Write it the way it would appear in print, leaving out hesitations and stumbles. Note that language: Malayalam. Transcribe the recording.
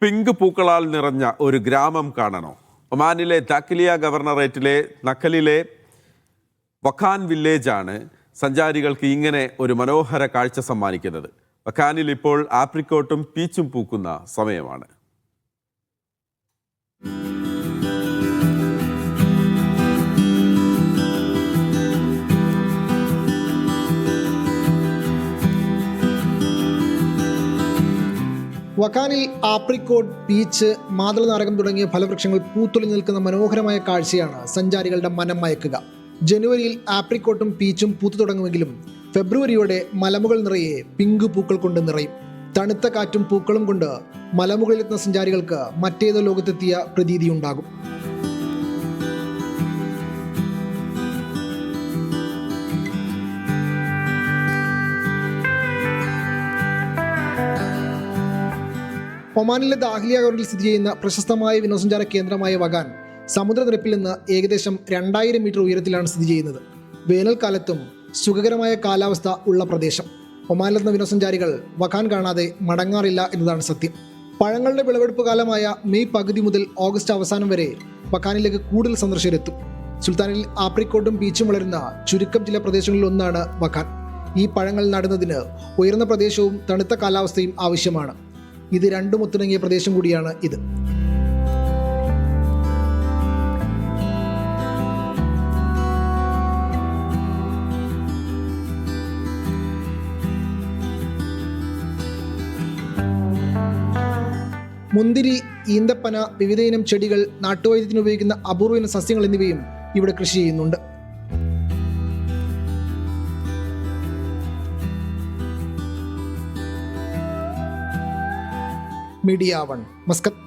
പിങ്ക് പൂക്കളാൽ നിറഞ്ഞ ഒരു ഗ്രാമം കാണണോ? ഒമാനിലെ ദാഖിലിയ ഗവർണറേറ്റിലെ നഖലിലെ വഖാൻ വില്ലേജാണ് സഞ്ചാരികൾക്ക് ഇങ്ങനെ ഒരു മനോഹര കാഴ്ച സമ്മാനിക്കുന്നത്. വഖാനിൽ ഇപ്പോൾ ആപ്രിക്കോട്ടും പീച്ചും പൂക്കുന്ന സമയമാണ്. വഖാനിൽ ആപ്രിക്കോട്ട്, പീച്ച്, മാതള നാരകം തുടങ്ങിയ ഫലവൃക്ഷങ്ങൾ പൂത്തുലഞ്ഞു നിൽക്കുന്ന മനോഹരമായ കാഴ്ചയാണ് സഞ്ചാരികളുടെ മനം മയക്കുക. ജനുവരിയിൽ ആപ്രിക്കോട്ടും പീച്ചും പൂത്തു തുടങ്ങുമെങ്കിലും ഫെബ്രുവരിയോടെ മലമുകൾ നിറയെ പിങ്ക് പൂക്കൾ കൊണ്ട് നിറയും. തണുത്ത കാറ്റും പൂക്കളും കൊണ്ട് മലമുകളിലെത്തുന്ന സഞ്ചാരികൾക്ക് മറ്റേതോ ലോകത്തെത്തിയ പ്രതീതിയുണ്ടാകും. ഒമാനിലെ ദാഖിലിയ ഗവർണറിൽ സ്ഥിതി ചെയ്യുന്ന പ്രശസ്തമായ വിനോദസഞ്ചാര കേന്ദ്രമായ വഖാൻ സമുദ്രനിരപ്പിൽ നിന്ന് ഏകദേശം 2000 മീറ്റർ ഉയരത്തിലാണ് സ്ഥിതി ചെയ്യുന്നത്. വേനൽക്കാലത്തും സുഖകരമായ കാലാവസ്ഥ ഉള്ള പ്രദേശം. ഒമാനിലെത്തുന്ന വിനോദസഞ്ചാരികൾ വഖാൻ കാണാതെ മടങ്ങാറില്ല എന്നതാണ് സത്യം. പഴങ്ങളുടെ വിളവെടുപ്പ് കാലമായ മെയ് പകുതി മുതൽ ഓഗസ്റ്റ് അവസാനം വരെ വഖാനിലേക്ക് കൂടുതൽ സന്ദർശകരെത്തും. സുൽത്താനിൽ ആപ്രിക്കോട്ടും പീച്ചും വളരുന്ന ചുരുക്കം ചില പ്രദേശങ്ങളിൽ ഒന്നാണ് വഖാൻ. ഈ പഴങ്ങൾ നടുന്നതിന് ഉയർന്ന പ്രദേശവും തണുത്ത കാലാവസ്ഥയും ആവശ്യമാണ്. ഇത് രണ്ടും ഒത്തിണങ്ങിയ പ്രദേശം കൂടിയാണ് ഇത്. മുന്തിരി, ഈന്തപ്പന, വിവിധയിനം ചെടികൾ, നാട്ടുവൈദ്യത്തിന് ഉപയോഗിക്കുന്ന അപൂർവ സസ്യങ്ങൾ എന്നിവയും ഇവിടെ കൃഷി ചെയ്യുന്നുണ്ട്. Media 1 Muscat.